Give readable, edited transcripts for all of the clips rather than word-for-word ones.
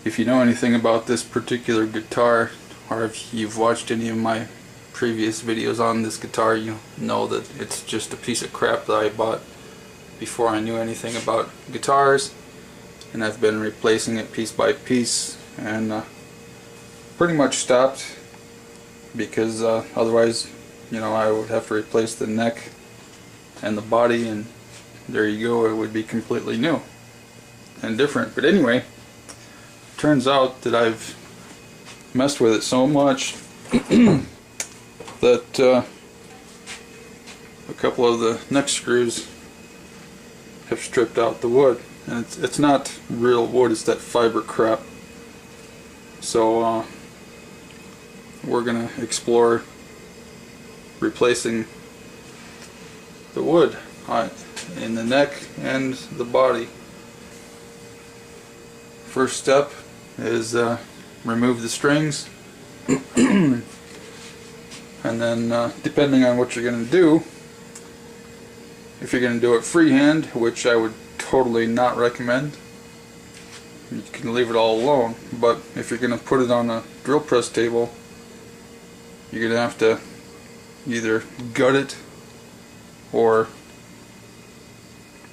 If you know anything about this particular guitar, or if you've watched any of my previous videos on this guitar, you know that it's just a piece of crap that I bought before I knew anything about guitars, and I've been replacing it piece by piece, and pretty much stopped because otherwise, you know, I would have to replace the neck and the body, and there you go, it would be completely new and different. But anyway, turns out that I've messed with it so much that a couple of the neck screws have stripped out the wood, and it's not real wood, it's that fiber crap. So we're gonna explore replacing the wood in the neck and the body. First step is remove the strings, and then depending on what you're going to do, if you're going to do it freehand, which I would totally not recommend, you can leave it all alone. But if you're going to put it on a drill press table, you're going to have to either gut it or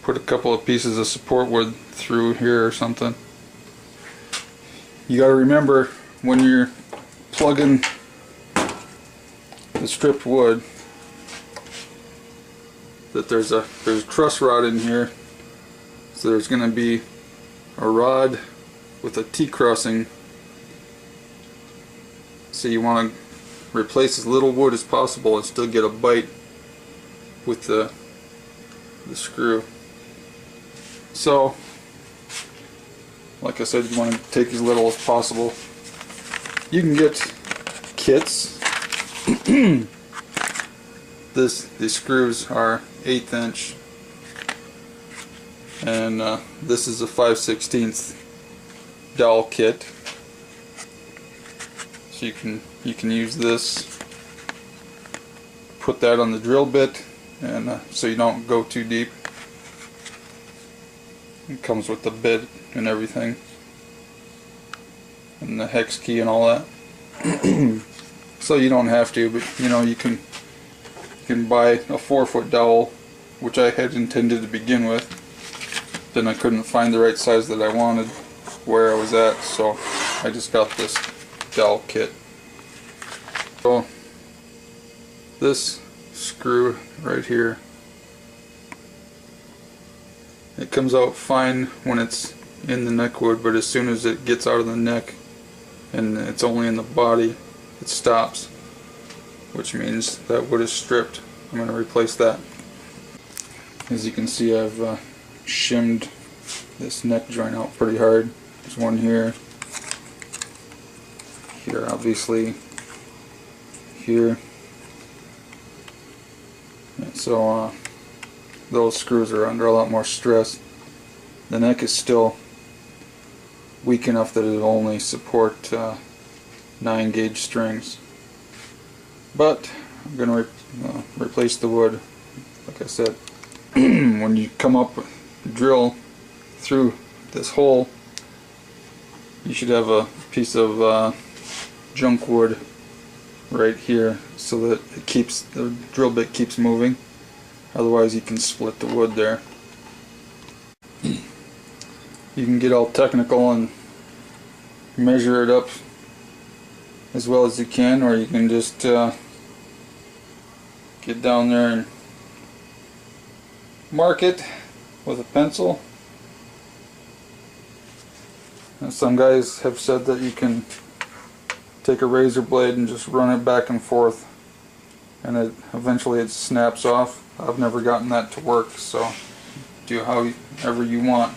put a couple of pieces of support wood through here or something. You got to remember when you're plugging the stripped wood that there's a truss rod in here, so there's going to be a rod with a T-crossing, so you want to replace as little wood as possible and still get a bite with the screw. So like I said, you want to take as little as possible. You can get kits. These screws are 1/8 inch, and this is a 5/16 dowel kit. So you can use this, put that on the drill bit, and so you don't go too deep. It comes with the bit and everything, and the hex key and all that. So you don't have to, but you know, you can buy a 4-foot dowel, which I had intended to begin with. Then I couldn't find the right size that I wanted where I was at, so I just got this dowel kit. So this screw right here, it comes out fine when it's in the neck wood, but as soon as it gets out of the neck and it's only in the body, it stops, which means that wood is stripped. I'm going to replace that. As you can see, I've shimmed this neck joint out pretty hard. There's one here, here obviously, here, and so those screws are under a lot more stress. The neck is still weak enough that it'll only support 9-gauge strings. But I'm going to replace the wood, like I said. When you come up, drill through this hole, you should have a piece of junk wood right here, so that it keeps, the drill bit keeps moving. Otherwise you can split the wood there. You can get all technical and measure it up as well as you can, or you can just get down there and mark it with a pencil. And some guys have said that you can take a razor blade and just run it back and forth, and eventually it snaps off. I've never gotten that to work, so do however you want.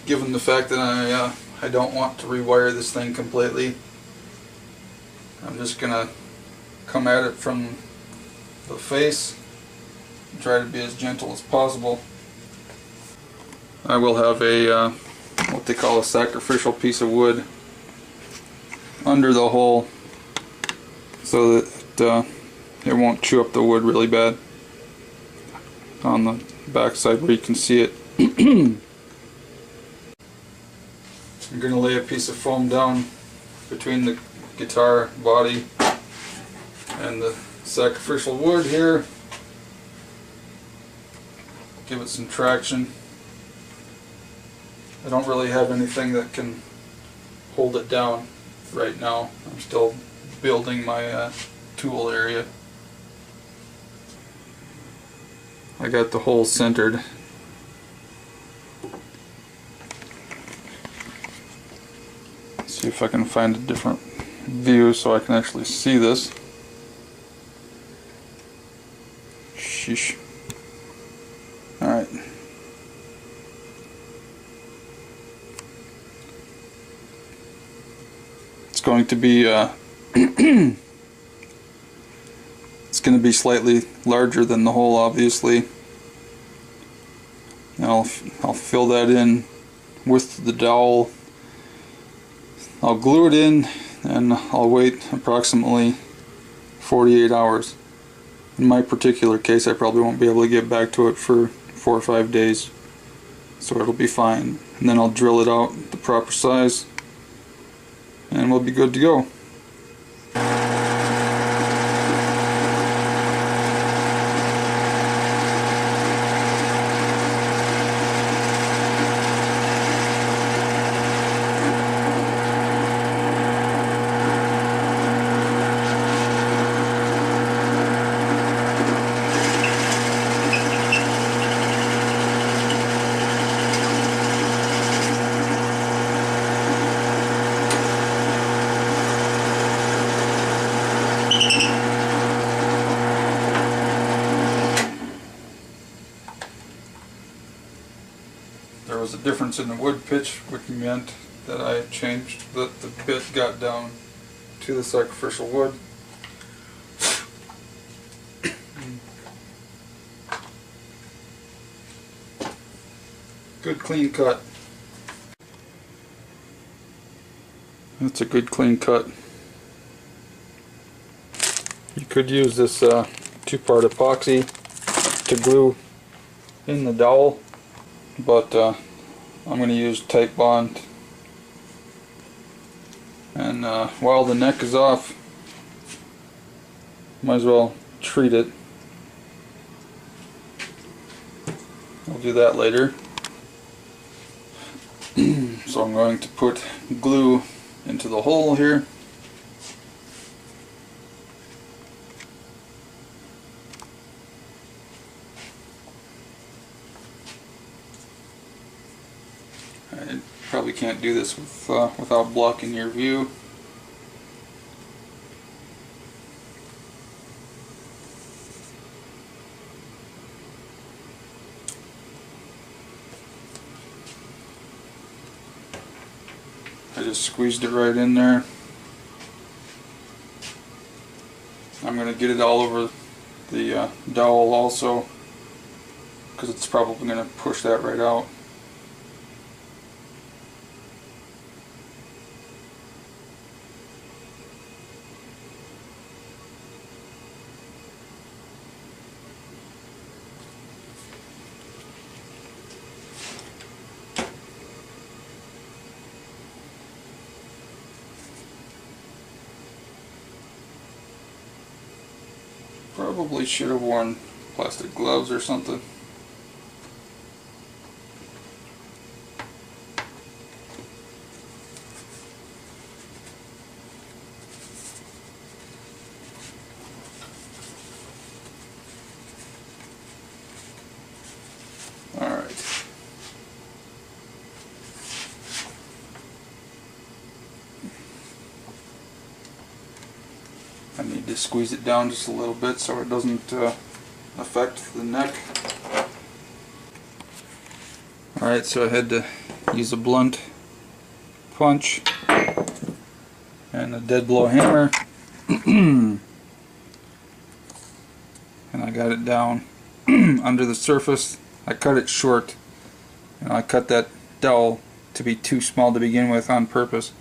Given the fact that I don't want to rewire this thing completely, I'm just gonna come at it from the face and try to be as gentle as possible. I will have a what they call a sacrificial piece of wood under the hole, so that it won't chew up the wood really bad on the back side where you can see it. I'm going to lay a piece of foam down between the guitar body and the sacrificial wood here. Give it some traction. I don't really have anything that can hold it down right now. I'm still building my tool area. I got the hole centered. See if I can find a different view so I can actually see this. Sheesh. Alright. It's going to be it's going to be slightly larger than the hole, obviously. And I'll fill that in with the dowel. I'll glue it in and I'll wait approximately 48 hours. In my particular case, I probably won't be able to get back to it for 4 or 5 days, so it'll be fine. And then I'll drill it out the proper size and we'll be good to go. There was a difference in the wood pitch, which meant that I changed that the bit got down to the sacrificial wood. Good clean cut. That's a good clean cut. You could use this two-part epoxy to glue in the dowel, but I'm going to use tight bond. And while the neck is off, might as well treat it. I'll do that later. So I'm going to put glue into the hole here. I probably can't do this without blocking your view. I just squeezed it right in there. I'm going to get it all over the dowel also, because it's probably going to push that right out. Probably should have worn plastic gloves or something. Alright. I need to squeeze it down just a little bit so it doesn't affect the neck. Alright, so I had to use a blunt punch and a dead blow hammer and I got it down under the surface. I cut it short, and I cut that dowel to be too small to begin with on purpose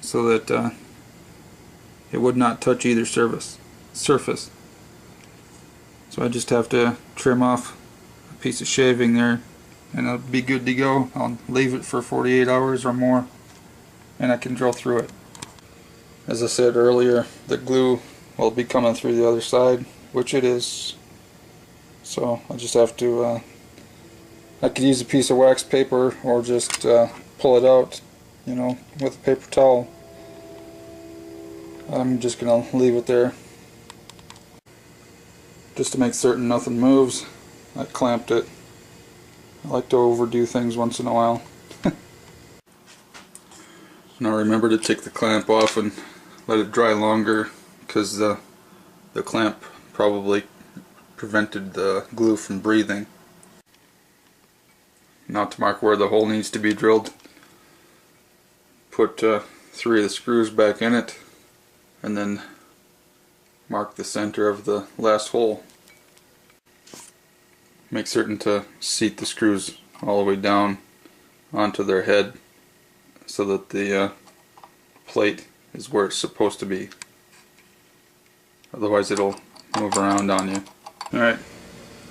so that it would not touch either surface. So I just have to trim off a piece of shaving there and it'll be good to go. I'll leave it for 48 hours or more and I can drill through it. As I said earlier, the glue will be coming through the other side, which it is. So I just have to, I could use a piece of wax paper or just pull it out, you know, with a paper towel. I'm just going to leave it there. Just to make certain nothing moves, I clamped it. I like to overdo things once in a while. Now remember to take the clamp off and let it dry longer, because the clamp probably prevented the glue from breathing. Now to mark where the hole needs to be drilled, put 3 of the screws back in it and then mark the center of the last hole. Make certain to seat the screws all the way down onto their head so that the plate is where it's supposed to be. Otherwise it'll move around on you. Alright,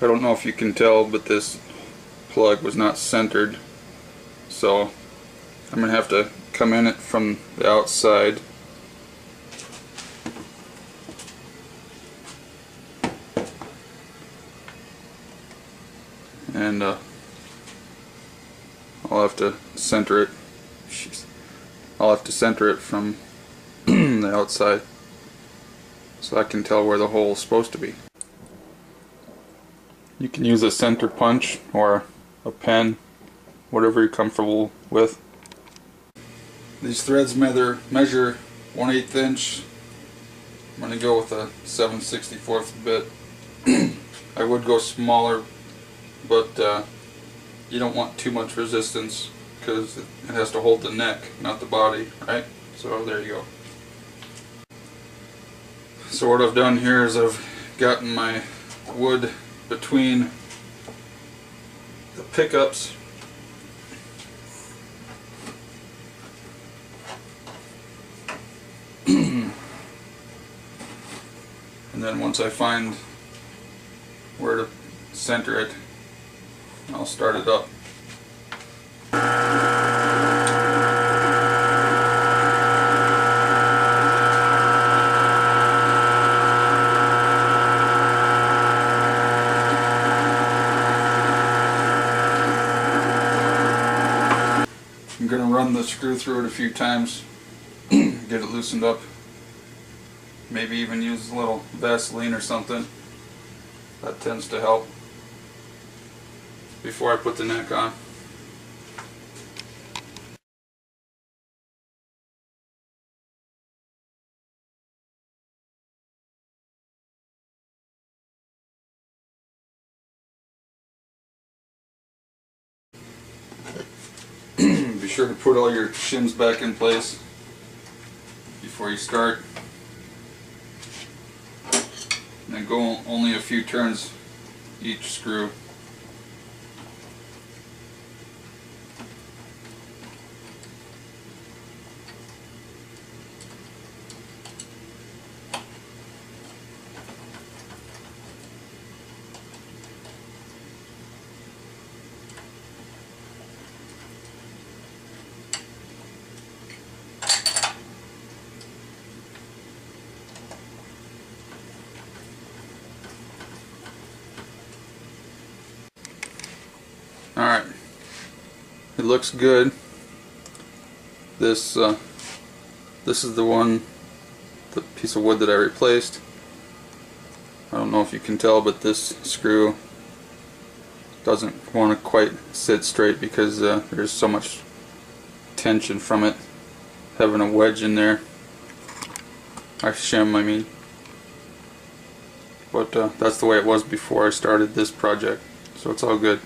I don't know if you can tell, but this plug was not centered, so I'm going to have to come in it from the outside. And I'll have to center it. I'll have to center it from the outside so I can tell where the hole is supposed to be. You can use a center punch or a pen, whatever you're comfortable with. These threads measure 1/8 inch. I'm going to go with a 7/64 bit. I would go smaller, but you don't want too much resistance because it has to hold the neck, not the body, right? So there you go. So what I've done here is I've gotten my wood between the pickups. And then once I find where to center it, I'll start it up. I'm going to run the screw through it a few times, get it loosened up. Maybe even use a little Vaseline or something. That tends to help before I put the neck on. Be sure to put all your shims back in place before you start. And then go only a few turns each screw. Alright, it looks good. This is the piece of wood that I replaced. I don't know if you can tell, but this screw doesn't want to quite sit straight because there's so much tension from it having a wedge in there. Shim, I mean. But that's the way it was before I started this project, so it's all good.